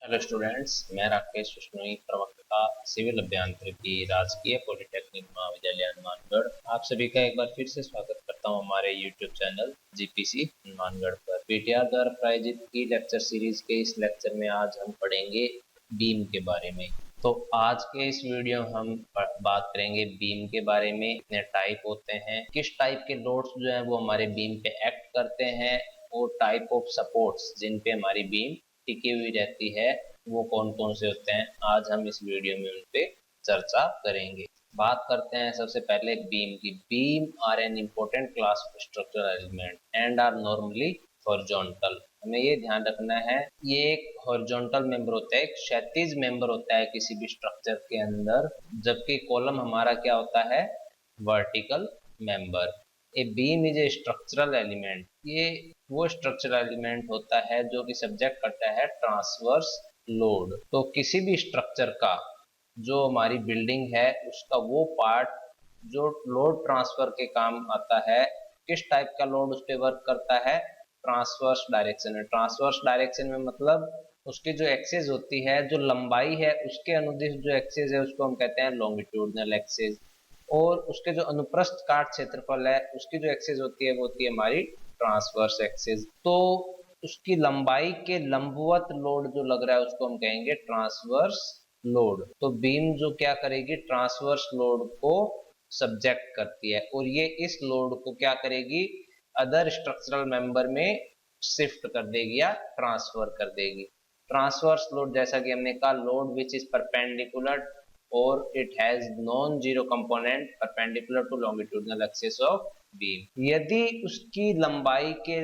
Hello students, मैं राकेश बिश्नोई, प्रवक्ता civil अभियांत्रिकी राजकीय पॉलिटेक्निक महाविद्यालय हनुमानगढ़। आप सभी का एक बार फिर से स्वागत करता हूं हमारे यूट्यूब चैनल जीपीसी हनुमानगढ़ पर। पीटीआर द्वारा प्रायोजित की लेक्चर सीरीज के इस लेक्चर में आज हम पढ़ेंगे बीम के बारे में। तो आज के इस वीडियो में हम बात करेंगे बीम के बारे में। कितने टाइप होते हैं, किस टाइप के लोड्स जो है वो हमारे बीम पे एक्ट करते हैं, और टाइप ऑफ सपोर्ट्स जिन पे हमारी बीम टिकी हुई रहती है वो कौन कौन से होते हैं। आज हम इस वीडियो में उन पे चर्चा करेंगे। बात करते हैं सबसे पहले बीम की। Beam are an important class of structural element and are normally horizontal. हमें ये ध्यान रखना है, ये एक हॉरिजॉन्टल मेंबर होता है, एक क्षैतिज मेंबर होता है किसी भी स्ट्रक्चर के अंदर, जबकि कॉलम हमारा क्या होता है, vertical member. A beam is a structural element. ये वो स्ट्रक्चरल एलिमेंट होता है जो कि सब्जेक्ट करता है ट्रांसवर्स लोड। तो किसी भी स्ट्रक्चर का जो हमारी बिल्डिंग है उसका वो पार्ट जो लोड ट्रांसफर के काम आता है, किस टाइप का लोड उस पर वर्क करता है, ट्रांसवर्स डायरेक्शन में। ट्रांसवर्स डायरेक्शन में मतलब उसकी जो एक्सिस होती है, जो लंबाई है उसके अनुदिश जो एक्सिस है उसको हम कहते हैं लॉन्गिट्यूडनल एक्सिस, और उसके जो अनुप्रस्थ काट क्षेत्रफल है उसकी जो एक्सिस होती है वो होती है हमारी ट्रांसवर्स एक्सिस। तो उसकी लंबाई के लंबवत लोड जो लग रहा है उसको हम कहेंगे ट्रांसवर्स लोड। तो बीम जो क्या करेगी, ट्रांसवर्स लोड को सब्जेक्ट करती है, और ये इस लोड को क्या करेगी, अदर स्ट्रक्चरल मेंबर में शिफ्ट कर देगी या ट्रांसफर कर देगी। ट्रांसवर्स लोड जैसा कि हमने कहा, लोड विच इज परपेंडिकुलर और it has non zero component perpendicular to longitudinal axis of beam. यदि उसकी लंबाई के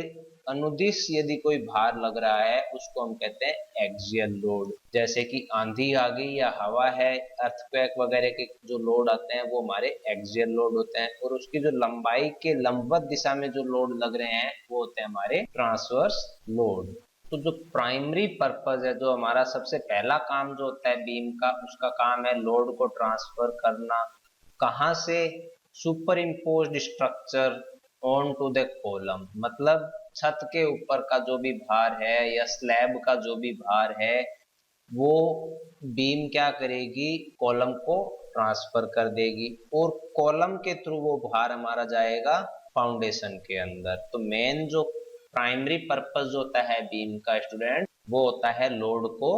अनुदिश यदि कोई भार लग रहा है उसको हम कहते हैं एक्सियल लोड। जैसे कि आंधी आ गई या हवा है, अर्थक्वेक वगैरह के जो लोड आते हैं वो हमारे एक्सियल लोड होते हैं, और उसकी जो लंबाई के लंबवत दिशा में जो लोड लग रहे हैं वो होते हैं हमारे ट्रांसवर्स लोड। तो जो प्राइमरी पर्पज है, जो हमारा सबसे पहला काम जो होता है बीम का, उसका काम है लोड को ट्रांसफर करना। कहां से, superimposed structure on to the column, मतलब छत के ऊपर का जो भी भार है या स्लैब का जो भी भार है वो बीम क्या करेगी, कॉलम को ट्रांसफर कर देगी, और कॉलम के थ्रू वो भार हमारा जाएगा फाउंडेशन के अंदर। तो मेन जो प्राइमरी पर्पस जो होता है बीम का स्टूडेंट, वो होता है लोड को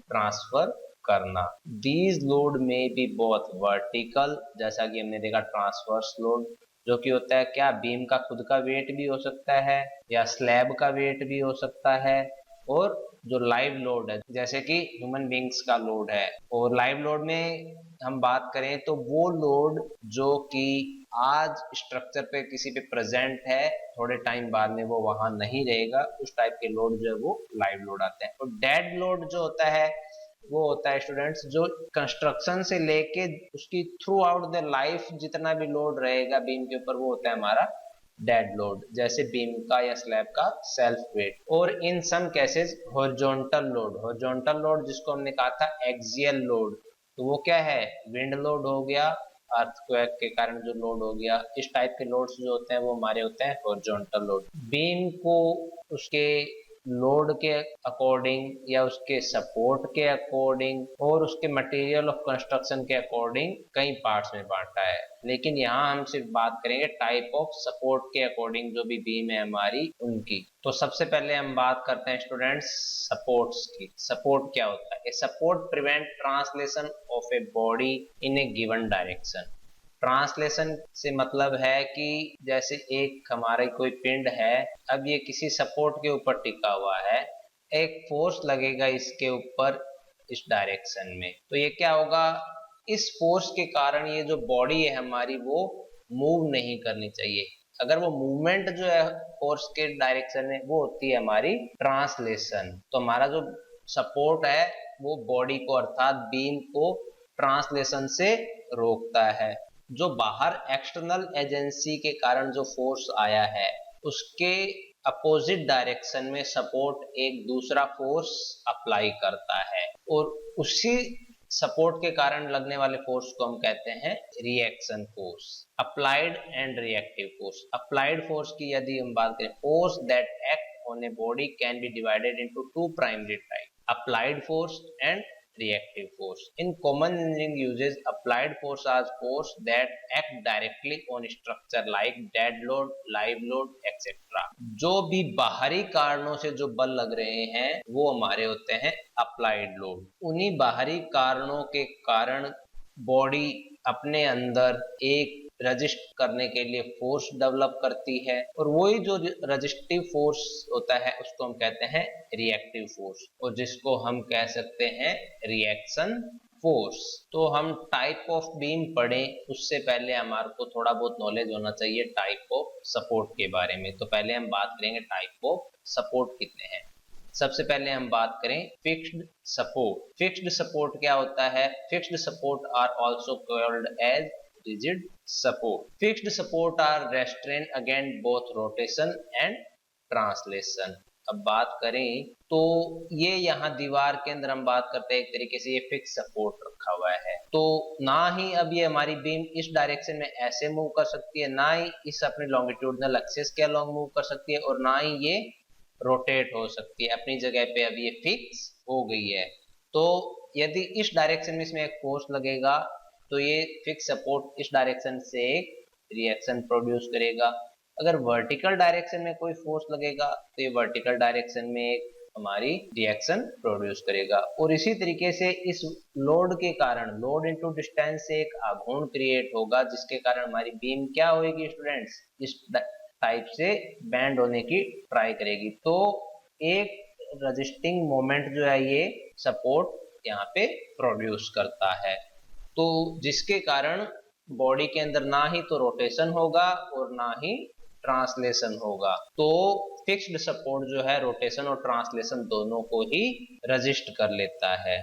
ट्रांसफर करना। दीज लोड में बी बोथ वर्टिकल, जैसा कि हमने देखा ट्रांसवर्स लोड जो कि होता है क्या, बीम का खुद का वेट भी हो सकता है या स्लैब का वेट भी हो सकता है, और जो लाइव लोड है जैसे कि ह्यूमन बींग्स का लोड है। और लाइव लोड में हम बात करें तो वो लोड जो कि आज स्ट्रक्चर पे किसी पे प्रेजेंट है, थोड़े टाइम बाद में वो वहां नहीं रहेगा, उस टाइप के लोड जो है वो लाइव लोड आते हैं। और डेड लोड जो होता है वो होता है स्टूडेंट्स, जो कंस्ट्रक्शन से लेके उसकी थ्रू आउट द लाइफ जितना भी लोड रहेगा बीम के ऊपर वो होता है हमारा डेड लोड, जैसे बीम का या स्लैब का सेल्फ वेट। और in some cases horizontal load, horizontal load जिसको हमने कहा था एक्सियल लोड, तो वो क्या है, विंड लोड हो गया, अर्थक्वेक के कारण जो लोड हो गया, इस टाइप के लोड्स जो होते हैं वो हमारे होते हैं हॉरिजॉन्टल लोड। बीम को उसके लोड के अकॉर्डिंग या उसके सपोर्ट के अकॉर्डिंग और उसके मटेरियल ऑफ कंस्ट्रक्शन के अकॉर्डिंग कई पार्ट्स में बांटा है, लेकिन यहाँ हम सिर्फ बात करेंगे टाइप ऑफ सपोर्ट के अकॉर्डिंग जो भी बीम है हमारी उनकी। तो सबसे पहले हम बात करते हैं स्टूडेंट्स सपोर्ट्स की। सपोर्ट क्या होता है, a support prevent translation of a body in A given direction. Translation से मतलब है कि जैसे एक हमारी कोई पिंड है, अब ये किसी सपोर्ट के ऊपर टिका हुआ है, एक फोर्स लगेगा इसके ऊपर इस डायरेक्शन में, तो ये क्या होगा, इस फोर्स के कारण ये जो बॉडी है हमारी वो मूव नहीं करनी चाहिए। अगर वो मूवमेंट जो है फोर्स के डायरेक्शन में वो होती है हमारी ट्रांसलेशन। तो हमारा जो सपोर्ट है वो बॉडी को अर्थात बीम को ट्रांसलेशन से रोकता है। जो बाहर एक्सटर्नल एजेंसी के कारण जो फोर्स आया है उसके अपोजिट डायरेक्शन में सपोर्ट एक दूसरा फोर्स अप्लाई करता है, और उसी सपोर्ट के कारण लगने वाले फोर्स को हम कहते हैं reaction force. Applied and reactive force. Applied force की यदि हम बात करें, force that act on a body can be divided into two primary type. applied force and reactive force. In common engineering uses, applied force as force that act directly on structure like dead load, live load, etc. जो भी बाहरी कारणों से जो बल लग रहे हैं वो हमारे होते हैं अप्लाइड लोड। उन्हीं बाहरी कारणों के कारण बॉडी अपने अंदर एक रजिस्ट करने के लिए फोर्स डेवलप करती है, और वही जो रजिस्टिव फोर्स होता है उसको हम कहते हैं रिएक्टिव फोर्स, और जिसको हम कह सकते हैं रिएक्शन फोर्स। तो हम टाइप ऑफ बीम पढ़ें उससे पहले हमारे को थोड़ा बहुत नॉलेज होना चाहिए टाइप ऑफ सपोर्ट के बारे में। तो पहले हम बात करेंगे टाइप ऑफ सपोर्ट कितने हैं। सबसे पहले हम बात करें फिक्स्ड सपोर्ट। फिक्स्ड सपोर्ट क्या होता है? Fixed support are also called as rigid support. Fixed support are restrain against both rotation and translation. अब बात करें तो ये यहाँ दीवार के अंदर हम बात करते हैं एक तरीके से ये फिक्स सपोर्ट रखा हुआ है, तो ना ही अब ये हमारी बीम इस डायरेक्शन में ऐसे मूव कर सकती है, ना ही इस अपने लॉन्गिट्यूडनल एक्सिस के अलोंग मूव कर सकती है, और ना ही ये रोटेट हो सकती है। अपनी जगह पे अब ये फिक्स हो गई है। तो यदि इस डायरेक्शन में इसमें एक फोर्स लगेगा तो ये फिक्स सपोर्ट इस डायरेक्शन से एक रिएक्शन प्रोड्यूस करेगा। अगर वर्टिकल डायरेक्शन में कोई फोर्स लगेगा तो ये वर्टिकल डायरेक्शन में एक हमारी रिएक्शन प्रोड्यूस करेगा। और इसी तरीके से इस लोड के कारण, लोड इनटू डिस्टेंस से एक आघूर्ण क्रिएट होगा, जिसके कारण हमारी बीम क्या होगी स्टूडेंट्स? इस टाइप से बैंड होने की ट्राई करेगी। तो एक रजिस्टिंग मोमेंट जो है ये सपोर्ट यहाँ पे प्रोड्यूस करता है, तो जिसके कारण बॉडी के अंदर ना ही तो रोटेशन होगा और ना ही ट्रांसलेशन होगा। तो फिक्स्ड सपोर्ट जो है रोटेशन और ट्रांसलेशन दोनों को ही रजिस्ट कर लेता है।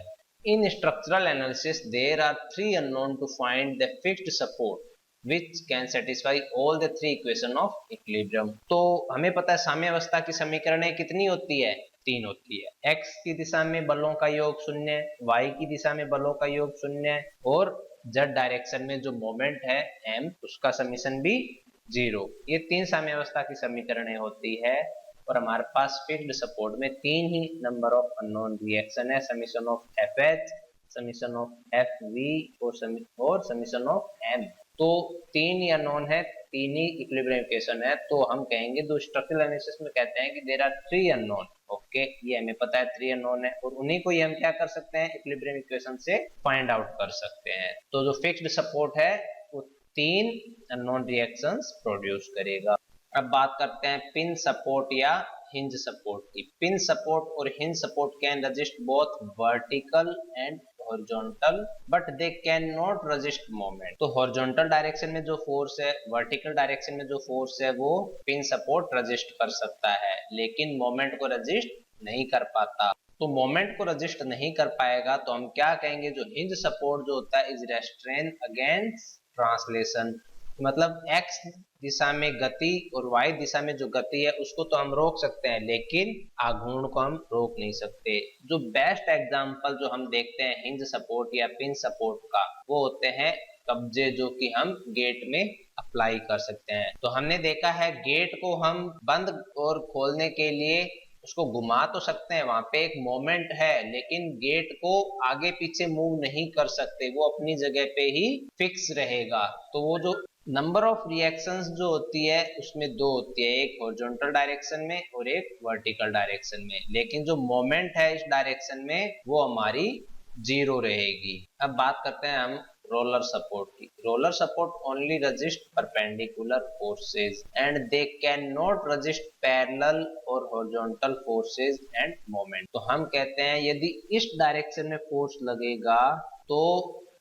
In structural analysis there are 3 unknown to find the fixed support which can satisfy all the three equation of equilibrium। तो हमें पता है साम्यावस्था की समीकरणें कितनी होती है? 3 होती है। x की दिशा में बलों का योग 0, y की दिशा में बलों का योग 0, और z डायरेक्शन में जो मोमेंट है m उसका समीशन भी 0। ये 3 साम्यावस्था की समीकरणें होती है, और हमारे पास फिक्स्ड सपोर्ट में 3 ही नंबर ऑफ अननोन रिएक्शन है, summation of FH, summation of FV और समीशन ऑफ M। तो 3 ही अननोन है, 3 ही इक्विलिब्रियम इक्वेशन है। तो हम कहेंगे जो स्ट्रक्चरल एनालिसिस में कहते हैं कि देयर आर 3 अननोन। ओके, ये हमें पता है 3 अननोन है, और उन्हीं को ही हम क्या कर सकते हैं? इक्विलिब्रियम इक्वेशन से फाइंड आउट कर सकते हैं। तो जो फिक्स्ड सपोर्ट है वो 3 अननोन रिएक्शंस प्रोड्यूस करेगा। अब बात करते हैं पिन सपोर्ट या हिंज सपोर्ट की। पिन सपोर्ट और hinge support can resist both vertical and horizontal but they can not resist moment. तो हॉरिजॉन्टल डायरेक्शन में जो फोर्स है, वर्टिकल डायरेक्शन में जो फोर्स है, वो पिन सपोर्ट रजिस्ट कर सकता है, लेकिन मोमेंट को रजिस्ट नहीं कर पाता। तो मोमेंट को रजिस्ट नहीं कर पाएगा तो हम क्या कहेंगे? जो हिंज सपोर्ट जो होता है इज रेस्ट्रेन अगेंस्ट ट्रांसलेशन। मतलब x दिशा में गति और y दिशा में जो गति है उसको तो हम रोक सकते हैं, लेकिन आघूर्ण को हम रोक नहीं सकते। जो बेस्ट एग्जांपल जो हम देखते हैं हिंज सपोर्ट या पिन सपोर्ट का, वो होते हैं कब्जे जो कि हम गेट में अप्लाई कर सकते हैं। तो हमने देखा है गेट को हम बंद और खोलने के लिए उसको घुमा तो सकते हैं, वहां पे एक मोमेंट है, लेकिन गेट को आगे पीछे मूव नहीं कर सकते, वो अपनी जगह पे ही फिक्स रहेगा। तो वो जो नंबर ऑफ रिएक्शंस जो होती है उसमें 2 होती है, एक हॉरिजॉन्टल डायरेक्शन में और एक वर्टिकल डायरेक्शन में, लेकिन जो मोमेंट है इस डायरेक्शन में वो हमारी 0 रहेगी। अब बात करते हैं हम रोलर सपोर्ट की। Roller support only resist perpendicular forces and they can not resist parallel और हॉरिजॉन्टल फोर्सेज एंड मोमेंट। तो हम कहते हैं यदि इस डायरेक्शन में फोर्स लगेगा तो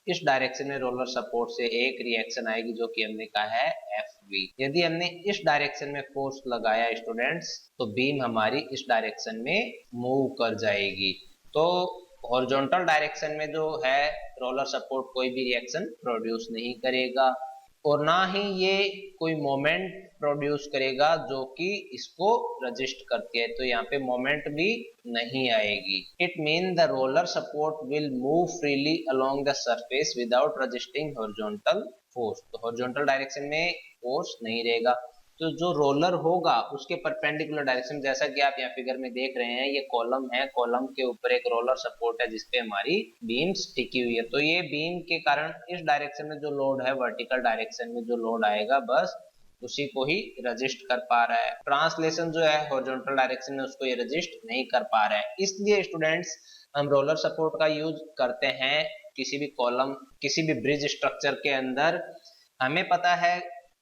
इस डायरेक्शन में रोलर सपोर्ट से एक रिएक्शन आएगी जो कि हमने कहा है FV। यदि हमने इस डायरेक्शन में फोर्स लगाया स्टूडेंट्स तो बीम हमारी इस डायरेक्शन में मूव कर जाएगी। तो हॉरिजॉन्टल डायरेक्शन में जो है रोलर सपोर्ट कोई भी रिएक्शन प्रोड्यूस नहीं करेगा, और ना ही ये कोई मोमेंट प्रोड्यूस करेगा जो कि इसको रजिस्ट करती है। तो यहाँ पे मोमेंट भी नहीं आएगी। It mean the roller support will move freely along the surface without resisting horizontal force. तो हॉरिजॉन्टल डायरेक्शन में फोर्स नहीं रहेगा। तो जो रोलर होगा उसके परपेंडिकुलर डायरेक्शन, जैसा कि आप यहाँ फिगर में देख रहे हैं, ये कॉलम है, कॉलम के ऊपर एक रोलर सपोर्ट है जिसपे हमारी बीम्स टिकी हुई है। तो ये बीम के कारण इस डायरेक्शन में जो लोड है, वर्टिकल डायरेक्शन में जो लोड आएगा, बस उसी को ही रजिस्ट कर पा रहा है। ट्रांसलेशन जो है हॉरिजॉन्टल डायरेक्शन में, उसको ये रजिस्ट नहीं कर पा रहा है। इसलिए स्टूडेंट्स हम रोलर सपोर्ट का यूज करते हैं किसी भी कॉलम, किसी भी ब्रिज स्ट्रक्चर के अंदर। हमें पता है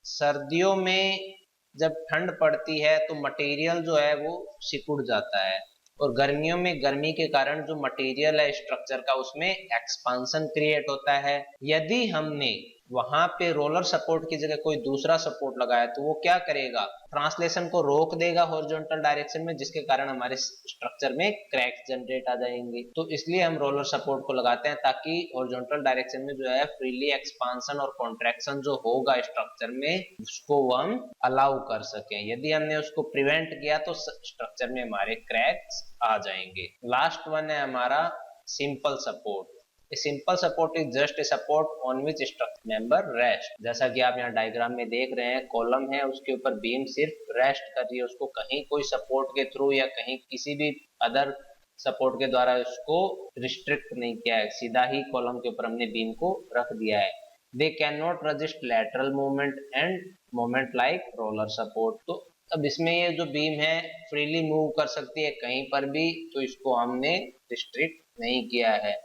सर्दियों में जब ठंड पड़ती है तो मटेरियल जो है वो सिकुड़ जाता है, और गर्मियों में गर्मी के कारण जो मटेरियल है स्ट्रक्चर का, उसमें एक्सपांशन क्रिएट होता है। यदि हमने वहां पे रोलर सपोर्ट की जगह कोई दूसरा सपोर्ट लगाया तो वो क्या करेगा, ट्रांसलेशन को रोक देगा हॉरिजॉन्टल डायरेक्शन में, जिसके कारण हमारे स्ट्रक्चर में क्रैक्स जनरेट आ जाएंगे। तो इसलिए हम रोलर सपोर्ट को लगाते हैं ताकि हॉरिजॉन्टल डायरेक्शन में जो है फ्रीली एक्सपांशन और कॉन्ट्रैक्शन जो होगा स्ट्रक्चर में, उसको हम अलाउ कर सकें। यदि हमने उसको प्रिवेंट किया तो स्ट्रक्चर में हमारे क्रैक्स आ जाएंगे। लास्ट वन है हमारा simple support. Simple support is just a support on which structure member rest. जैसा कि आप यहाँ डायग्राम में देख रहे हैं, कॉलम है, उसके ऊपर बीम सिर्फ रेस्ट कर रही है, उसको कहीं कोई सपोर्ट के थ्रू या कहीं किसी भी अदर सपोर्ट के द्वारा उसको रिस्ट्रिक्ट नहीं किया है, सीधा ही कॉलम के ऊपर हमने बीम को रख दिया है। They can not resist lateral movement and movement like roller support. तो अब इसमें ये जो बीम है फ्रीली मूव कर सकती है कहीं पर भी, तो इसको हमने रिस्ट्रिक्ट नहीं किया है।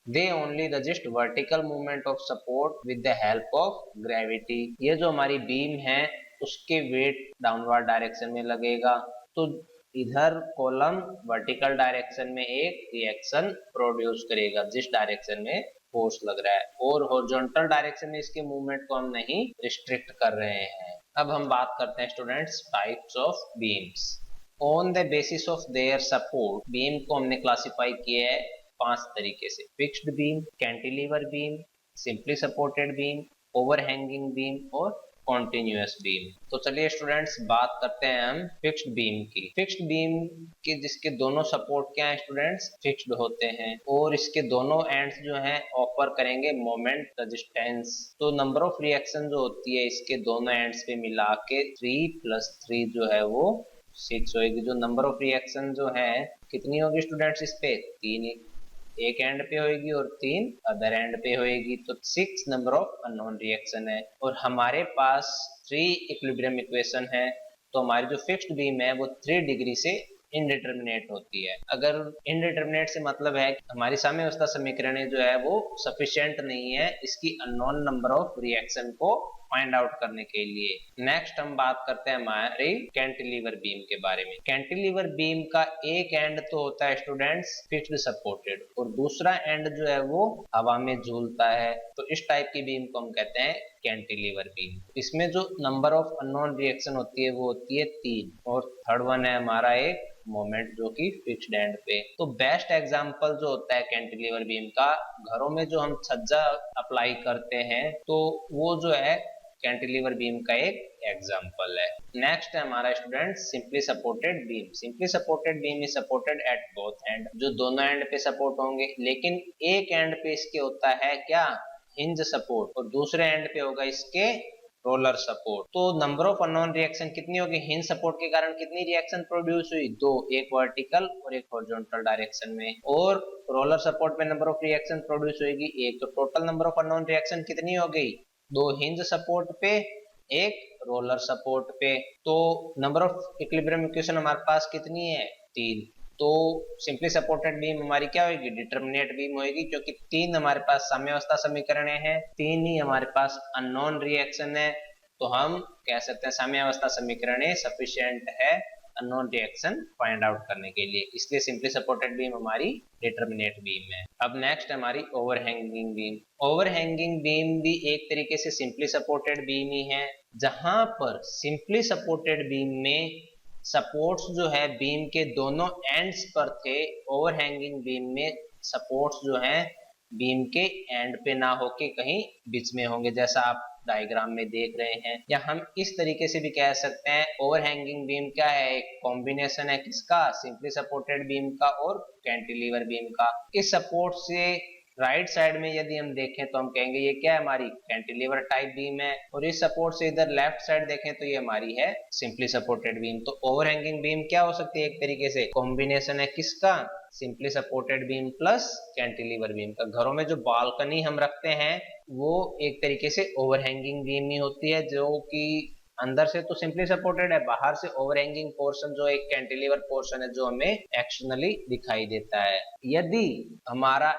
They only resist vertical movement of support with the help of gravity। ये जो हमारी बीम है उसके वेट डाउनवर्ड डायरेक्शन में लगेगा, तो इधर कॉलम वर्टिकल डायरेक्शन में एक रिएक्शन प्रोड्यूस करेगा जिस डायरेक्शन में फोर्स लग रहा है, और हॉरिजॉन्टल डायरेक्शन में इसके मूवमेंट को हम नहीं रिस्ट्रिक्ट कर रहे हैं। अब हम बात करते हैं students types of beams. On the basis of their support, beam को हमने क्लासिफाई किया है 5 तरीके से: fixed beam, cantilever beam, simply supported beam, overhanging beam और कॉन्टिन्यूअस बीम। तो चलिए स्टूडेंट्स बात करते हैं हम फिक्स्ड बीम की। फिक्स्ड बीम के जिसके दोनों सपोर्ट क्या है स्टूडेंट्स, फिक्स्ड होते हैं, और इसके दोनों एंड्स जो हैं ऑफर करेंगे मोमेंट रेजिस्टेंस। तो नंबर ऑफ रिएक्शन जो होती है इसके दोनों एंड्स पे मिला के 3 + 3 जो है वो 6 होगी। जो नंबर ऑफ रिएक्शन जो है कितनी होगी स्टूडेंट्स, इस पे 3 एक एंड पे होएगी और 3 अदर एंड पे होएगी, तो 6 नंबर ऑफ अननोन रिएक्शन है। और हमारे पास 3 इक्विलिब्रियम इक्वेशन है, तो हमारी जो फिक्स्ड बीम है वो 3 डिग्री से इनडिटर्मिनेट होती है। अगर इनडिटर्मिनेट से मतलब है कि हमारी साम्यावस्था समीकरण जो है वो सफिशिएंट नहीं है इसकी अननोन नंबर ऑफ रिएक्शन को फाइंड आउट करने के लिए। नेक्स्ट हम बात करते हैं हमारी कैंटिलीवर बीम के बारे में। कैंटिलीवर बीम का एक एंड तो होता है स्टूडेंट्स फिक्स्ड सपोर्टेड, और दूसरा एंड जो है वो हवा में झूलता है, तो इस टाइप की बीम को हम कहते हैं कैंटिलीवर बीम। इसमें जो नंबर ऑफ अननोन रिएक्शन होती है वो होती है 3, और थर्ड वन है हमारा एक मोमेंट जो कि फिक्स्ड एंड पे। तो बेस्ट एग्जांपल जो होता है कैंटिलीवर बीम का, घरों में जो हम छज्जा अप्लाई करते हैं तो वो जो है कैंटिलीवर बीम का एक एग्जांपल है। नेक्स्ट है हमारा student simply supported beam. Simply supported beam is supported at both and, जो दोनों एंड पे सपोर्ट होंगे, लेकिन एक एंड पे इसके होता है क्या, हिंज सपोर्ट, और दूसरे एंड पे होगा इसके रोलर सपोर्ट। तो नंबर ऑफ अननोन रिएक्शन कितनी होगी, हिंज सपोर्ट के कारण कितनी रिएक्शन प्रोड्यूस हुई, 2, एक वर्टिकल और एक हॉरिजॉन्टल डायरेक्शन में, और रोलर सपोर्ट में नंबर ऑफ रिएक्शन प्रोड्यूस होगी 1, तो total number of unknown reaction कितनी हो गई, 2 हिंज सपोर्ट पे, 1 रोलर सपोर्ट पे। तो नंबर ऑफ इक्विलिब्रियम इक्वेशन हमारे पास कितनी है, 3। तो सिंपली सपोर्टेड बीम हमारी क्या होगी, डिटर्मिनेट बीम होगी, क्योंकि 3 हमारे पास साम्यावस्था समीकरण है, 3 ही हमारे पास अननोन रिएक्शन है, तो हम कह सकते हैं साम्यावस्था समीकरण सफिशिएंट है अननोन रिएक्शन फाइंड आउट करने के लिए, इसलिए सिंपली सपोर्टेड बीम हमारी डिटर्मिनेट बीम है। अब नेक्स्ट हमारी ओवरहैंगिंग बीम। ओवरहैंगिंग बीम भी एक तरीके से सिंपली सपोर्टेड बीम ही है, जहां पर सिंपली सपोर्टेड बीम में सपोर्ट्स जो है बीम के दोनों एंड्स पर थे, ओवरहैंगिंग बीम में सपोर्ट्स जो हैं बीम के एंड पे ना होके कहीं बीच में होंगे, जैसा आप डायग्राम में देख रहे हैं। या हम इस तरीके से भी कह सकते हैं ओवरहैंगिंग बीम क्या है, एक कॉम्बिनेशन है किसका, सिंपली सपोर्टेड बीम का और कैंटिलीवर बीम का। इस सपोर्ट से राइट साइड में यदि हम देखें तो हम कहेंगे ये क्या है, हमारी कैंटिलीवर टाइप बीम है। और इस सपोर्ट से इधर लेफ्ट साइड देखें तो ये हमारी है सिंपली सपोर्टेड बीम। तो ओवरहैंगिंग बीम क्या हो सकती है, एक तरीके से कॉम्बिनेशन है किसका, simply supported beam plus cantilever beam का। घरों में जो बालकनी हम रखते हैं वो एक तरीके से ओवरहैंगिंग बीम ही होती है, जो कि अंदर से तो सिंपली सपोर्टेड है, बाहर से ओवरहैंगिंग पोर्शन जो एक कैंटिलीवर पोर्शन है जो हमें एक्सटर्नली दिखाई देता है। यदि हमारा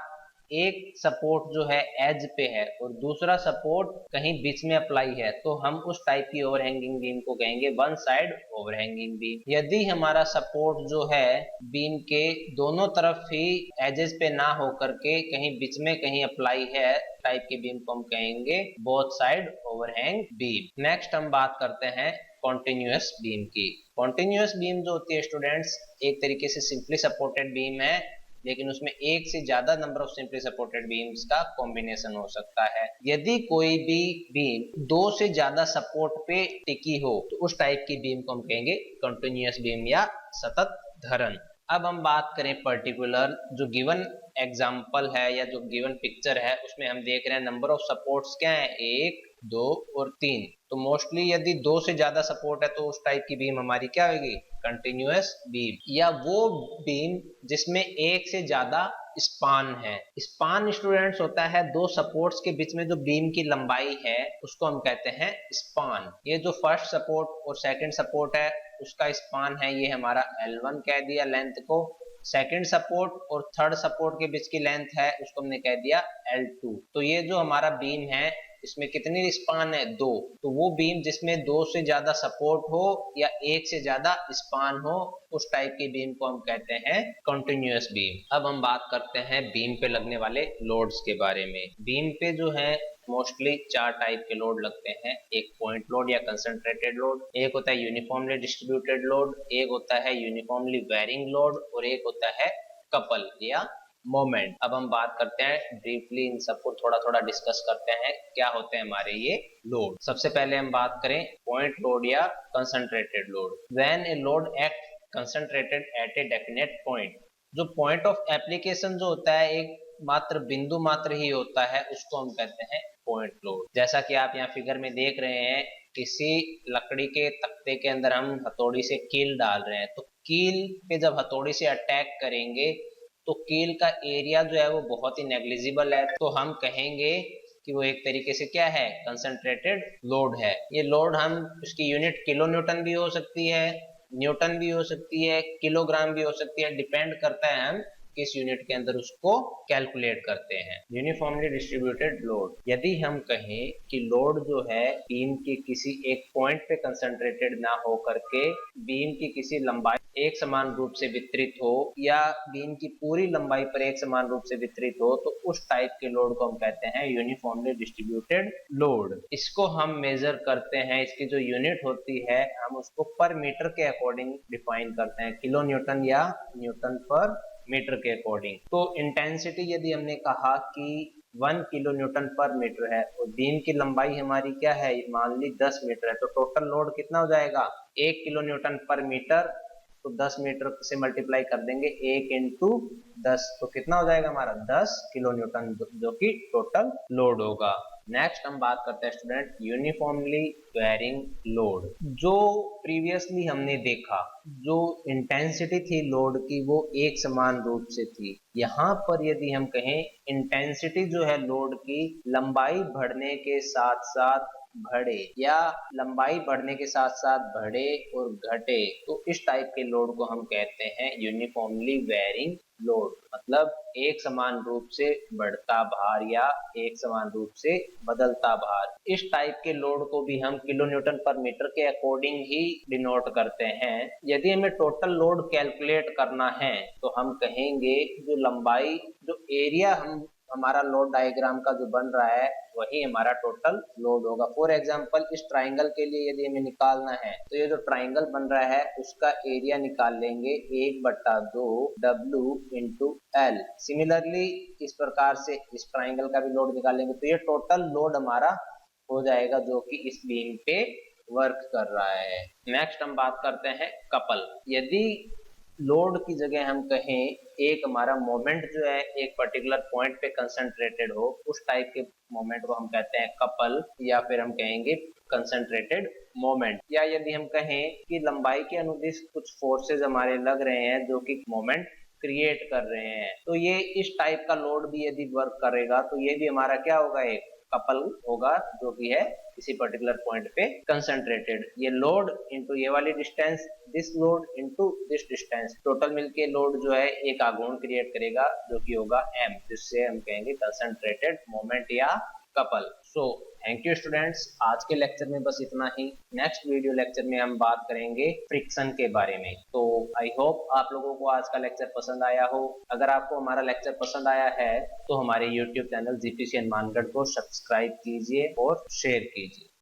एक सपोर्ट जो है एज पे है और दूसरा सपोर्ट कहीं बीच में अप्लाई है तो हम उस टाइप की ओवरहैंगिंग बीम को कहेंगे वन साइड ओवरहैंगिंग बीम। यदि हमारा सपोर्ट जो है बीम के दोनों तरफ ही एजेस पे ना हो करके कहीं बीच में कहीं अप्लाई है टाइप की बीम को हम कहेंगे both side overhang beam. Next हम बात करते हैं कॉन्टिन्यूअस बीम की। कॉन्टिन्यूअस बीम जो होती है स्टूडेंट्स, एक तरीके से सिंपली सपोर्टेड बीम है, लेकिन उसमें एक से ज्यादा number of simply supported beams का कॉम्बिनेशन हो सकता है। यदि कोई भी बीम दो से ज्यादा सपोर्ट पे टिकी हो तो उस टाइप की बीम को हम कहेंगे कंटिन्यूअस बीम या सतत धरण। अब हम बात करें पर्टिकुलर जो गिवन एग्जाम्पल है या जो गिवन पिक्चर है उसमें हम देख रहे हैं नंबर ऑफ सपोर्ट्स क्या है, 1 2 और 3। तो मोस्टली यदि दो से ज्यादा सपोर्ट है तो उस टाइप की बीम हमारी क्या होगी, कंटिन्यूअस बीम। या वो बीम जिसमें एक से ज्यादा स्पान है। स्पान स्टूडेंट्स होता है दो सपोर्ट्स के बीच में जो बीम की लंबाई है उसको हम कहते हैं स्पान। ये जो फर्स्ट सपोर्ट और सेकंड सपोर्ट है उसका स्पान है, ये हमारा L1 कह दिया लेंथ को। सेकंड सपोर्ट और थर्ड सपोर्ट के बीच की लेंथ है उसको हमने कह दिया L2। तो ये जो हमारा बीम है इसमें कितनी स्पान है, 2। तो वो बीम जिसमें दो से ज्यादा सपोर्ट हो या एक से ज्यादा स्पान हो उस टाइप की बीम को हम कहते हैं कंटिन्यूअस बीम। अब हम बात करते हैं बीम पे लगने वाले लोड्स के बारे में। बीम पे जो है मोस्टली 4 टाइप के लोड लगते हैं। एक पॉइंट लोड या कंसंट्रेटेड लोड, एक होता है यूनिफॉर्मली डिस्ट्रीब्यूटेड लोड, एक होता है यूनिफॉर्मली वेरिंग लोड और एक होता है कपल या मोमेंट। अब हम बात करते हैं ब्रीफली इन सबको थोड़ा थोड़ा डिस्कस करते हैं क्या होते हैं हमारे ये लोड। सबसे पहले हम बात करें पॉइंट लोड या concentrated load. When a load act concentrated at a definite point, जो पॉइंट ऑफ एप्लीकेशन जो होता है एक मात्र बिंदु मात्र ही होता है उसको हम कहते हैं पॉइंट लोड। जैसा कि आप यहाँ फिगर में देख रहे हैं, किसी लकड़ी के तख्ते के अंदर हम हथौड़ी से कील डाल रहे हैं, तो कील पे जब हथौड़ी से अटैक करेंगे तो कील का एरिया जो है वो बहुत ही नेग्लिजिबल है, तो हम कहेंगे कि वो एक तरीके से क्या है, कंसंट्रेटेड लोड है। ये लोड हम उसकी यूनिट किलो न्यूटन भी हो सकती है, न्यूटन भी हो सकती है, किलोग्राम भी हो सकती है, डिपेंड करता है हम किस यूनिट के अंदर उसको कैलकुलेट करते हैं। यूनिफॉर्मली डिस्ट्रीब्यूटेड लोड, यदि हम कहें कि लोड जो है बीम के किसी एक पॉइंट पे कंसंट्रेटेड ना हो करके बीम की किसी लंबाई एक समान रूप से वितरित हो या बीम की पूरी लंबाई पर एक समान रूप से वितरित हो तो उस टाइप के लोड को हम कहते हैं यूनिफॉर्मली डिस्ट्रीब्यूटेड लोड। इसको हम मेजर करते हैं, इसकी जो यूनिट होती है हम उसको पर मीटर के अकॉर्डिंग डिफाइन करते हैं, किलो न्यूटन या न्यूटन पर मीटर के अकॉर्डिंग। तो इंटेंसिटी यदि हमने कहा कि 1 किलो न्यूटन पर मीटर है और बीम की लंबाई हमारी क्या है, मान ली 10 मीटर है, तो टोटल लोड कितना हो जाएगा, 1 किलो न्यूटन पर मीटर। तो 10 मीटर से मल्टीप्लाई कर देंगे 1 इंटू 10, तो कितना हो जाएगा हमारा 10 किलो न्यूटन जो कि टोटल लोड होगा। नेक्स्ट हम बात करते हैं स्टूडेंट यूनिफॉर्मली वेरिंग लोड। जो प्रीवियसली हमने देखा जो इंटेंसिटी थी लोड की वो एक समान रूप से थी, यहाँ पर यदि हम कहें इंटेंसिटी जो है लोड की लंबाई बढ़ने के साथ साथ बढ़े या लंबाई बढ़ने के साथ साथ बढ़े और घटे, तो इस टाइप के लोड को हम कहते हैं यूनिफॉर्मली वेरिंग लोड। मतलब एक समान रूप से बढ़ता भार या एक समान रूप से बदलता भार। इस टाइप के लोड को भी हम किलो न्यूटन पर मीटर के अकॉर्डिंग ही डिनोट करते हैं। यदि हमें टोटल लोड कैलकुलेट करना है तो हम कहेंगे जो लंबाई जो एरिया हमारा लोड डायग्राम का जो बन रहा है वही हमारा टोटल लोड होगा। फॉर एग्जांपल इस ट्राइंगल के लिए यदि हमें निकालना है तो ये जो ट्राइंगल बन रहा है उसका एरिया निकाल लेंगे 1/2 W इंटू L। सिमिलरली इस प्रकार से इस ट्राइंगल का भी लोड निकालेंगे तो ये टोटल लोड हमारा हो जाएगा जो कि इस बीम पे वर्क कर रहा है। नेक्स्ट हम बात करते हैं कपल। यदि लोड की जगह हम कहें एक हमारा मोमेंट जो है एक पर्टिकुलर पॉइंट पे कंसंट्रेटेड हो, उस टाइप के मोमेंट को हम कहते हैं कपल, या फिर हम कहेंगे कंसंट्रेटेड मोमेंट। या यदि हम कहें कि लंबाई के अनुदिश कुछ फोर्सेस हमारे लग रहे हैं जो कि मोमेंट क्रिएट कर रहे हैं, तो ये इस टाइप का लोड भी यदि वर्क करेगा तो ये भी हमारा क्या होगा, एक कपल होगा, जो कि है किसी पर्टिकुलर पॉइंट पे कंसंट्रेटेड। ये लोड इनटू ये वाली distance, this load into this distance, total मिलके लोड जो है एक आघूर्ण क्रिएट करेगा जो कि होगा m, जिससे हम कहेंगे कंसंट्रेटेड मोमेंट या couple. So thank you students, आज के लेक्चर में बस इतना ही। नेक्स्ट वीडियो लेक्चर में हम बात करेंगे फ्रिक्शन के बारे में। तो आई होप आप लोगों को आज का लेक्चर पसंद आया हो। अगर आपको हमारा लेक्चर पसंद आया है तो हमारे यूट्यूब चैनल जीपीसी हनुमानगढ़ को सब्सक्राइब कीजिए और शेयर कीजिए।